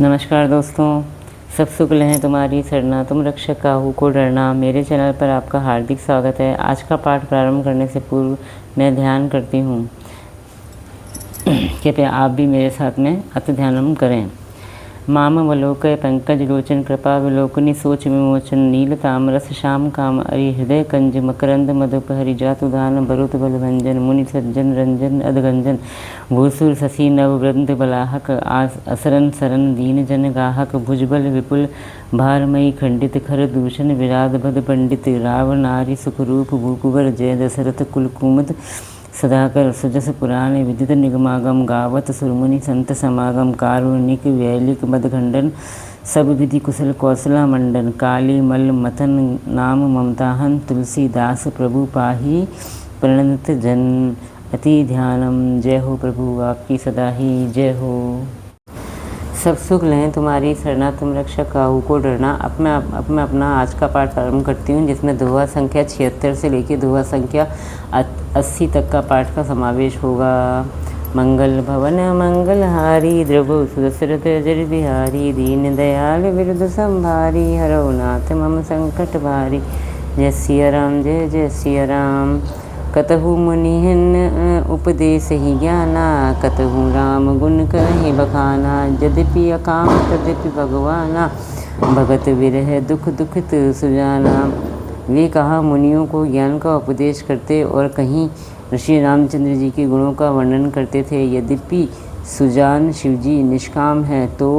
नमस्कार दोस्तों, सब सुख लें तुम्हारी सरना, तुम रक्षक काहू को डरना। मेरे चैनल पर आपका हार्दिक स्वागत है। आज का पाठ प्रारंभ करने से पूर्व मैं ध्यान करती हूँ। कृपया आप भी मेरे साथ में अति ध्यानम करें। मामवलोकय पंकज लोचन कृपा विलोकनी सोच विमोचन नील तामरस श्याम काम अरि हृदय कंज मकरंद मधुपहरि जातुदान बरुत बलभंजन मुनि सज्जन रंजन अधगंजन भूसुर शशि नववृंद बलाहक असरन सरन दीन जन गाहक भुजबल विपुल भारमयी खंडित खर दूषण विराध भद पंडित राव नारी सुखरूप भूकुवर जय दशरथ कुलकुमुद सदाकर सुजस पुराण विदित निगमागम गावत सुरमुनि संत समागम कारुणिक वैलिक मदखंडन सब विधि कुशल कौशला मंडन काली मल मथन नाम ममताहन तुलसीदास प्रभु पाही प्रणत जन अति ध्यानम। जय हो प्रभु आपकी सदा ही जय हो। सब सुख लें तुम्हारी सरना, तुम रक्षक काहू को डरना। अब मैं अपना आज का पाठ प्रारंभ करती हूँ, जिसमें दोहा संख्या 76 से लेकर दोहा संख्या 80 तक का पाठ का समावेश होगा। मंगल भवन मंगलहारी द्रवो सुदशरथ जर बिहारी दीन दयाल विरुद्ध संभारी हरौ नाथ मम संकट भारी। जय सिया राम जय जय सिया राम। कतहु मुनिहिन उपदेश ही ज्ञाना कतहु राम गुण कहि बखाना। यद्यपि अकाम तद्यपि भगवाना भगत विरह दुख दुखित सुजाना। वे कहा मुनियों को ज्ञान का उपदेश करते और कहीं ऋषि रामचंद्र जी के गुणों का वर्णन करते थे। यद्यपि सुजान शिवजी निष्काम हैं तो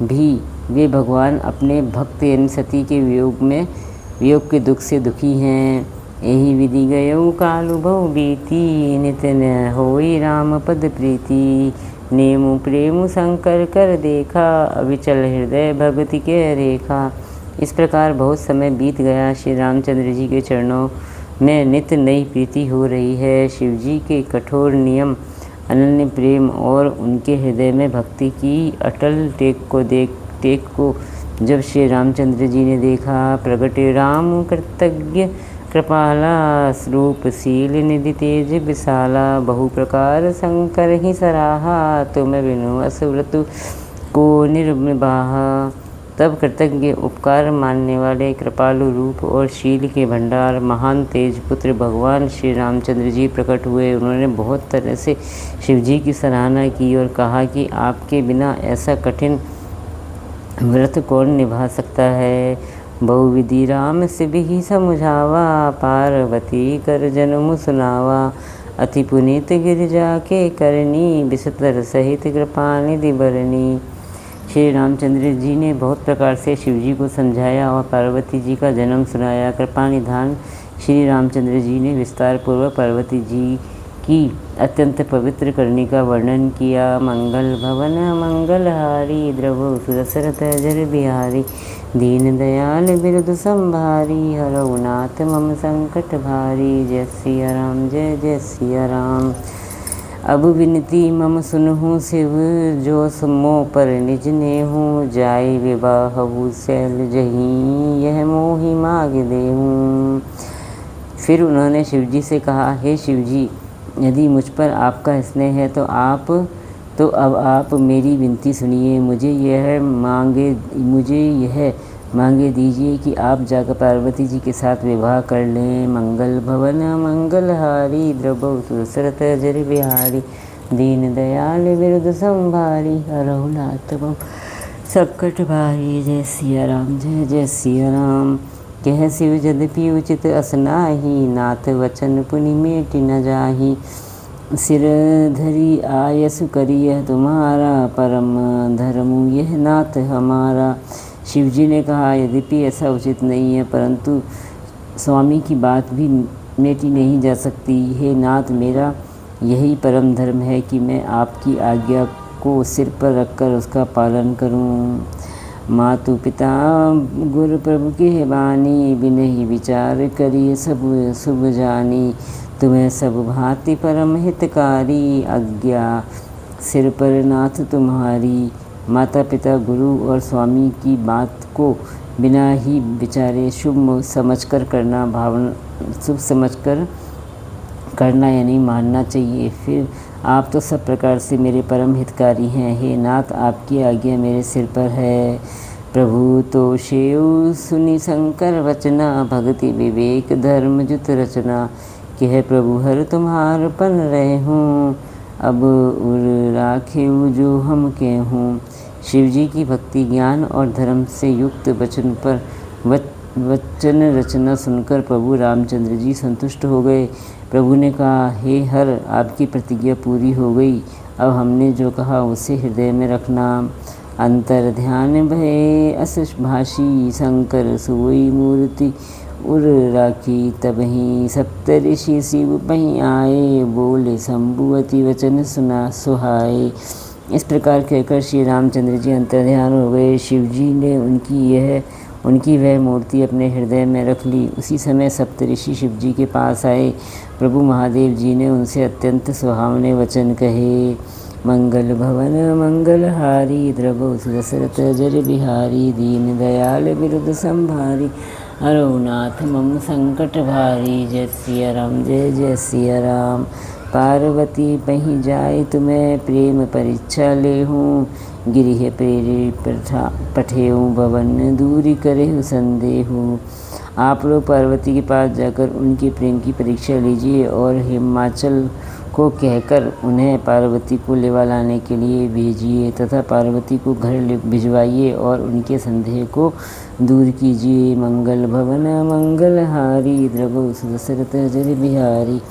भी वे भगवान अपने भक्त यानी सती के वियोग के दुख से दुखी हैं। यही विधि गयौ कालु बहु बीती नित न होई राम पद प्रीति। नेमु प्रेमु शंकर कर देखा अविचल हृदय भक्ति के रेखा। इस प्रकार बहुत समय बीत गया। श्री रामचंद्र जी के चरणों में नित नई प्रीति हो रही है। शिवजी के कठोर नियम अनन्य प्रेम और उनके हृदय में भक्ति की अटल टेक को जब श्री रामचंद्र जी ने देखा। प्रगटे राम कृतज्ञ कृपाला रूपशील निधि तेज विशाला। बहु प्रकार शंकर ही सराहा तुम बिनु असुव्रतु को निर्बाहा। तब कृतज्ञ उपकार मानने वाले कृपालु रूप और शील के भंडार महान तेज पुत्र भगवान श्री रामचंद्र जी प्रकट हुए। उन्होंने बहुत तरह से शिवजी की सराहना की और कहा कि आपके बिना ऐसा कठिन व्रत कौन निभा सकता है। बहुविधि राम सिब ही समझावा पार्वती कर जन्म सुनावा। अति पुनीत गिरिजा के करनी विस्तर सहित कृपानिधि बरनी। श्री रामचंद्र जी ने बहुत प्रकार से शिवजी को समझाया और पार्वती जी का जन्म सुनाया। कृपा निधान श्री रामचंद्र जी ने विस्तार पूर्वक पार्वती जी की अत्यंत पवित्र करने का वर्णन किया। मंगल भवन मंगलहारी द्रवो सुदशरथ जर बिहारी दीन दयाल बिरुद संभारी हरौ नाथ मम संकट भारी। जय सिया राम जय जय सिया राम। अब विनती मम सुनहु शिव जो समो पर निज नेहु। जाय विवाहु शैल जहीं यह मोहि माग देहूँ। फिर उन्होंने शिवजी से कहा, हे शिवजी, यदि मुझ पर आपका स्नेह है तो अब आप मेरी विनती सुनिए। मुझे यह मांगे दीजिए कि आप जाकर पार्वती जी के साथ विवाह कर लें। मंगल भवन मंगलहारी द्रवौ सुदशरथ जर बिहारी दीन दयाल विरुद्ध संभारी हरौ नाथ मम संकट भारी। जय सिया राम जय जय सिया राम। कह शिव यद्यपि उचित असनाही नाथ वचन पुनि मेटि न जाही। सिर धरी आयसु करिय तुम्हारा परम धर्म यह नाथ हमारा। शिवजी ने कहा, यद्यपि ऐसा उचित नहीं है परंतु स्वामी की बात भी मेटी नहीं जा सकती। हे नाथ, मेरा यही परम धर्म है कि मैं आपकी आज्ञा को सिर पर रखकर उसका पालन करूं। मातु पिता गुरु प्रभु के बानी बिनहि विचार करिए सब शुभ जानी। तुम्हें सब भांति परम हितकारी आज्ञा सिर पर नाथ तुम्हारी। माता पिता गुरु और स्वामी की बात को बिना ही विचारे शुभ समझकर करना यानी मानना चाहिए। फिर आप तो सब प्रकार से मेरे परम हितकारी हैं। हे नाथ, आपकी आज्ञा मेरे सिर पर है। प्रभु तो शेउ सुनि शंकर वचना, भक्ति विवेक धर्म जुत रचना। कह प्रभु हर तुम्हार पन रहे हूँ, अब उर राखेऊ जो हम कहूँ। शिव जी की भक्ति ज्ञान और धर्म से युक्त वचन पर वचन रचना सुनकर प्रभु रामचंद्र जी संतुष्ट हो गए। प्रभु ने कहा, हे हर, आपकी प्रतिज्ञा पूरी हो गई। अब हमने जो कहा उसे हृदय में रखना। अंतर ध्यान भय अस भाषी, शंकर सोई मूर्ति उर राखी। तबहि सप्त ऋषि शिव पहीं आए, बोले शंभुवती वचन सुना सुहाए। इस प्रकार कहकर श्री रामचंद्र जी अंतर्ध्यान हो गए। शिव जी ने उनकी वह मूर्ति अपने हृदय में रख ली। उसी समय सप्तऋषि शिव जी के पास आए। प्रभु महादेव जी ने उनसे अत्यंत सुहावने वचन कहे। मंगल भवन मंगलहारी, द्रवो दशरथ जर बिहारी। दीन दयाल बिरुद संभारी, हरौ नाथ मम संकट भारी। जय सिया राम, जय जय सिया राम। पार्वती पहीं जाए तुम्हें, प्रेम परीक्षा ले हूँ। गिरिह प्रेरी पठेऊ, भवन दूरी करे संदेहू। आप लोग पार्वती के पास जाकर उनके प्रेम की परीक्षा लीजिए और हिमाचल को कहकर उन्हें पार्वती को लेवा लाने के लिए भेजिए तथा पार्वती को घर भिजवाइए और उनके संदेह को दूर कीजिए। मंगल भवन मंगलहारी, द्रवो दशरथ जर बिहारी।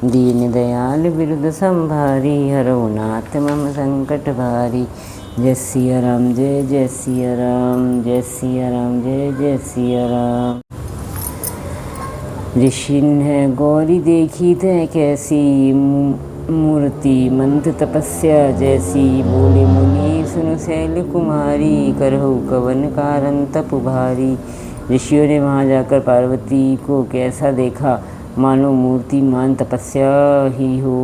दीन दयाल बिरुद संभारी, हरौ नाथ मम संकट भारी। जय सिया राम, जय जय सिया राम। जय सिया राम, जय जय सिया राम। ऋषिन गौरी देखी थे कैसी, मूर्ति मंत्र तपस्या जैसी। बोले मुनि सुन शैल कुमारी, करहु कवन कारण तप भारी। ऋषियों ने वहाँ जाकर पार्वती को कैसा देखा, मानो मूर्तिमान तपस्या ही हो।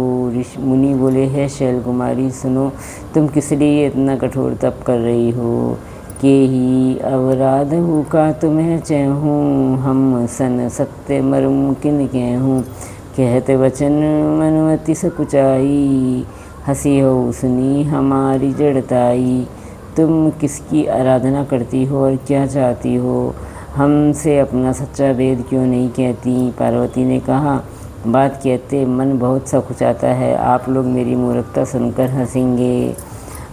मुनि बोले, है शैल कुमारी, सुनो, तुम किस लिए इतना कठोर तप कर रही हो। के ही अवराध हो का तुम्हें चहूँ, हम सन सत्य मर्म किन कहूँ। कहते वचन मनुमति सकुचाई, हंसी हो सुनी हमारी जड़ताई। तुम किसकी आराधना करती हो और क्या चाहती हो, हमसे अपना सच्चा वेद क्यों नहीं कहती। पार्वती ने कहा, बात कहते मन बहुत सकुचाता है, आप लोग मेरी मूर्खता सुनकर हंसेंगे।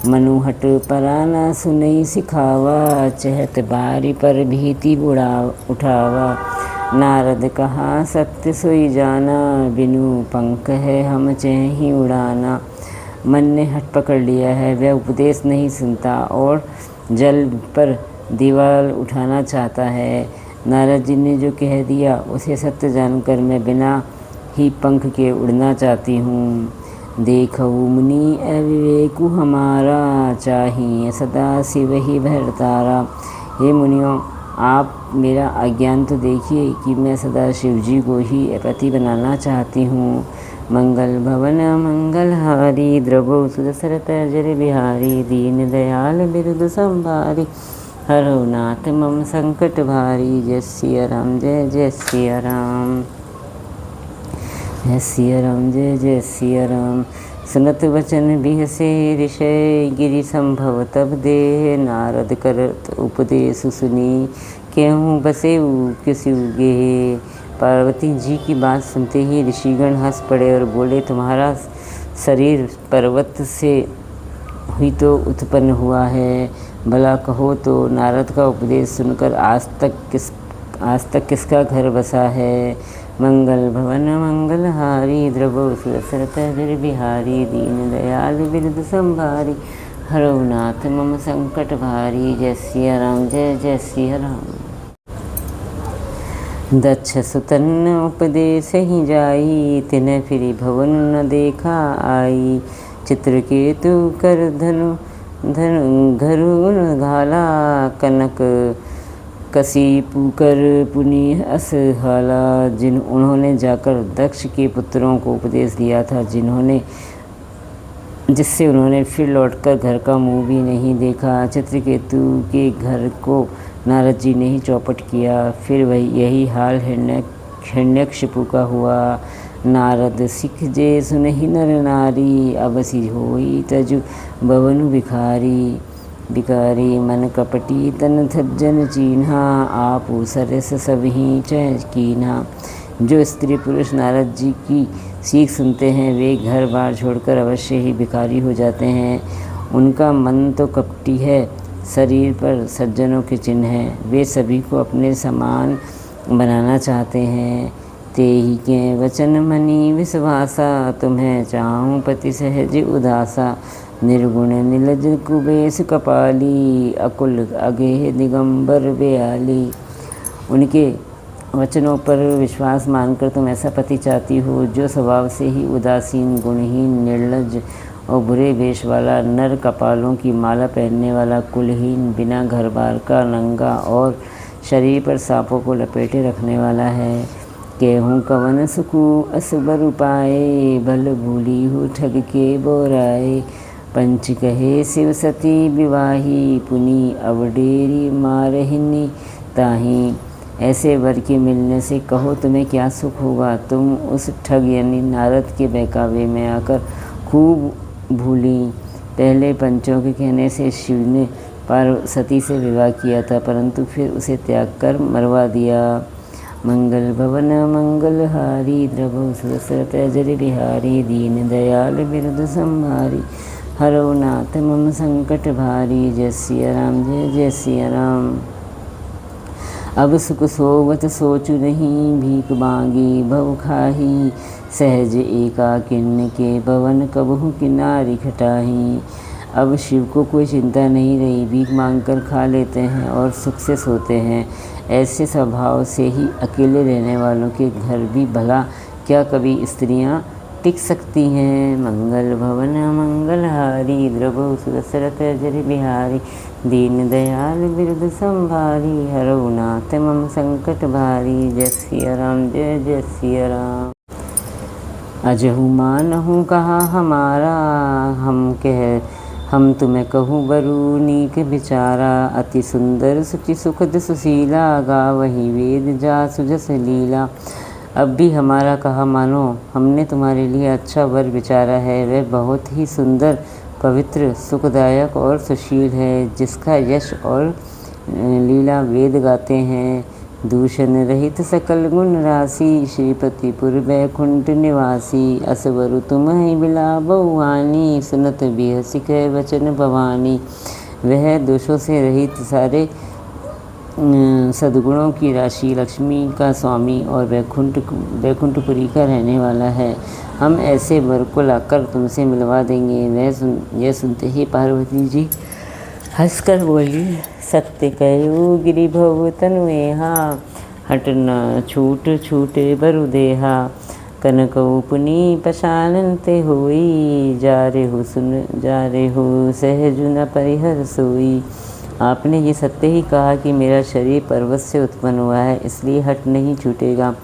मनु हट पराना सुनई सिखावा, चहत बारी पर भीति उठावा। नारद कहा सत्य सोई जाना, बिनु पंख है हम चेहि उड़ाना। मन ने हट पकड़ लिया है, वह उपदेश नहीं सुनता और जल पर दीवार उठाना चाहता है। नारद जी ने जो कह दिया उसे सत्य जानकर मैं बिना ही पंख के उड़ना चाहती हूँ। देखो मुनि अविवेकु हमारा, चाहिए सदा शिव ही भरतारा। हे मुनियों, आप मेरा अज्ञान तो देखिए कि मैं सदा शिव जी को ही पति बनाना चाहती हूँ। मंगल भवन मंगलहारी, द्रवो दशरथ जर बिहारी। दीन दयाल बिरुद संभारी, हरौ नाथ मम संकट भारी। जय सिया राम, जय जय सिया राम। जय सिया राम, जय जय सिया राम। सुनत वचन बिहसे ऋषय, गिरि संभव तब दे। नारद करत उपदेश सुनी, केहूँ बसेऊ किसु गे। पार्वती जी की बात सुनते ही ऋषिगण हंस पड़े और बोले, तुम्हारा शरीर पर्वत से हुई तो उत्पन्न हुआ है, भला कहो तो नारद का उपदेश सुनकर आज तक किसका घर बसा है। मंगल भवन मंगलहारी, द्रवो दशरथ जर बिहारी। दीन दयाल बिरुद संभारी, हरौ नाथ मम संकट भारी। जय सिया राम, जय जय सिया राम। दक्ष सुतन उपदेश ही जाई, तिन्ह फिरी भवन न देखा आई। चित्रकेतु कर धनु घरु घाला, कनक कसी पुकर पुनि अस हाला। उन्होंने जाकर दक्ष के पुत्रों को उपदेश दिया था, जिससे उन्होंने फिर लौटकर घर का मुंह भी नहीं देखा। चित्रकेतु के घर को नारद जी ने ही चौपट किया। फिर वही यही हाल हिरण्यकशिपु का हुआ। नारद सिख जे सुनहि नर नारी, अबसी होई तजु बवनु भिखारी। भिखारी मन कपटी तन थज्जन चीन्हा, आपू सरस सबही चह कीन्हा। जो स्त्री पुरुष नारद जी की सीख सुनते हैं वे घर बार छोड़कर अवश्य ही भिखारी हो जाते हैं। उनका मन तो कपटी है, शरीर पर सज्जनों के चिन्ह हैं। वे सभी को अपने समान बनाना चाहते हैं। तेहि के वचन मनि विश्वासा, तुम्हें चाहूँ पति सहज उदासा। निर्गुण नीलज कुबेश कपाली, अकुल अगेह दिगंबर बेआली। उनके वचनों पर विश्वास मानकर तुम ऐसा पति चाहती हो जो स्वभाव से ही उदासीन, गुणहीन, निर्लज और बुरे वेश वाला, नर कपालों की माला पहनने वाला, कुलहीन, बिना घर बार का, नंगा और शरीर पर सांपों को लपेटे रखने वाला है। केहूँ कवन सुकु असबर उपाए, भल भूली हो ठग के बोराए। पंच कहे शिव सती विवाही, पुनी अवडेरी मारहिनी ताही। ऐसे वर के मिलने से कहो तुम्हें क्या सुख होगा। तुम उस ठग यानी नारद के बहकावे में आकर खूब भूली। पहले पंचों के कहने से शिव ने पार्वती से विवाह किया था, परंतु फिर उसे त्याग कर मरवा दिया। मंगल भवन मंगलहारी, द्रभु सुरसरत अजर बिहारी। दीन दयाल बिरुद संहारी, हरो नाथ मम संकट भारी। जय सिया राम, जय जय सिया राम। अब सुख सोवत सोचु नहीं, भीख मांगी भव खाही। सहज एका किन्न के भवन, कबहु किनारी खटाही। अब शिव को कोई चिंता नहीं रही, भीख मांगकर खा लेते हैं और सुख से सोते हैं। ऐसे स्वभाव से ही अकेले रहने वालों के घर भी भला क्या कभी स्त्रियां टिक सकती हैं। मंगल भवन मंगलहारी, द्रभु सुरसरत अजर बिहारी। दीन दयाल बिरुद संभारी, हरौ नाथ मम संकट भारी। जय सिया राम, जय जय सिया राम। अजहु मानहु कहा हमारा, हम तुम्हें कहूँ बरु नीक विचारा। अति सुंदर सुचि सुखद सुशीला, गावही वेद जासु जस लीला। अब भी हमारा कहा मानो, हमने तुम्हारे लिए अच्छा वर विचारा है। वह बहुत ही सुंदर, पवित्र, सुखदायक और सुशील है, जिसका यश और लीला वेद गाते हैं। दूषण रहित सकल गुण राशि, श्रीपतिपुर वैकुंठ निवासी। असवरु तुम्हि बिलाबहु हानि, सुनत बिहसि कह वचन भवानी। वह दोषों से रहित, सारे सद्गुणों की राशि, लक्ष्मी का स्वामी और वैकुंठपुरी का रहने वाला है। हम ऐसे वर को लाकर तुमसे मिलवा देंगे। यह सुनते ही पार्वती जी हंसकर बोली, सत्य कहो गिरिभव तनुएहा, हट न छूट छूटे बरु देहा। कनकऊ पुनि पशानन ते होई, जा रे हो सहजु न परिहर सोई। आपने ये सत्य ही कहा कि मेरा शरीर पर्वत से उत्पन्न हुआ है, इसलिए हट नहीं छूटेगा।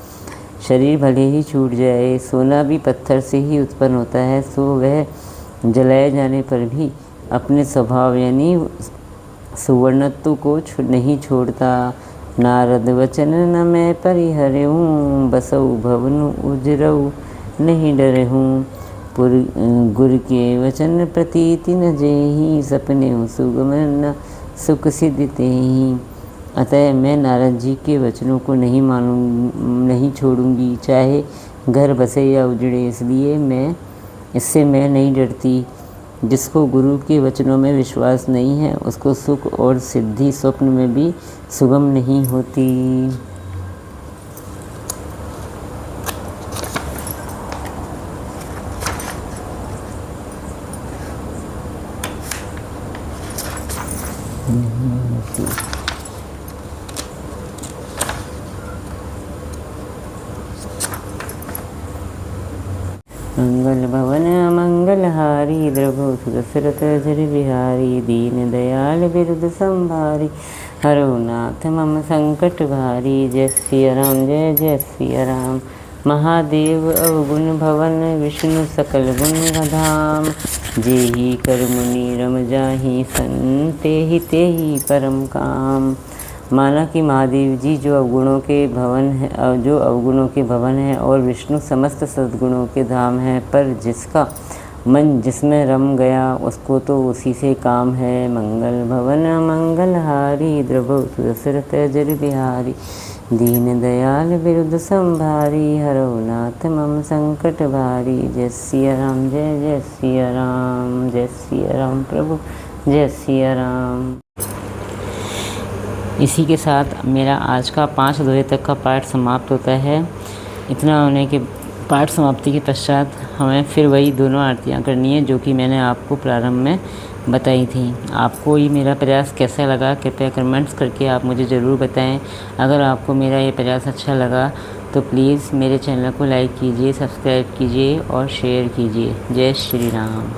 शरीर भले ही छूट जाए, सोना भी पत्थर से ही उत्पन्न होता है, सो वह जलाए जाने पर भी अपने स्वभाव यानी सुवर्णत्व को नहीं छोड़ता। नारद वचन न मैं परिहरहूँ, बसऊ भवनु उजरऊ नहीं डरहूँ। गुर के वचन प्रतीति न जेहि, सपने सुगम न सुख सिद्ध तेहि। अतः मैं नारद जी के वचनों को नहीं छोड़ूंगी, चाहे घर बसे या उजड़े। इससे मैं नहीं डरती। जिसको गुरु के वचनों में विश्वास नहीं है, उसको सुख और सिद्धि स्वप्न में भी सुगम नहीं होती। मंगल भवन मंगलहारी, द्रभु सुरसरत अजर बिहारी। दीन दयाल बिरुद संभारी, हरो नाथ मम संकट भारी। जय सिया राम, जय जय सिया राम। महादेव अवगुण भवन, विष्णु सकल गुण धाम। जेहि कर मुनि रम जाहि सन, तेहि तेहि परम काम। माना कि महादेव जी जो अवगुणों के भवन है और विष्णु समस्त सद्गुणों के धाम है, पर जिसका मन जिसमें रम गया उसको तो उसी से काम है। मंगल भवन मंगलहारी, द्रवौ सुदशरथ जर बिहारी, दीन दयाल बिरुद संभारी, हरौ नाथ मम संकट भारी। जय सिया राम, जय जय सिया राम, जय सिया राम प्रभु, जय सिया राम। इसी के साथ मेरा आज का 5 दोहे तक का पाठ समाप्त होता है। इतना होने के पाठ समाप्ति के पश्चात हमें फिर वही दोनों आरतियाँ करनी है जो कि मैंने आपको प्रारंभ में बताई थी। आपको ये मेरा प्रयास कैसा लगा कृपया कमेंट्स करके आप मुझे ज़रूर बताएं। अगर आपको मेरा ये प्रयास अच्छा लगा तो प्लीज़ मेरे चैनल को लाइक कीजिए, सब्सक्राइब कीजिए और शेयर कीजिए। जय श्री राम।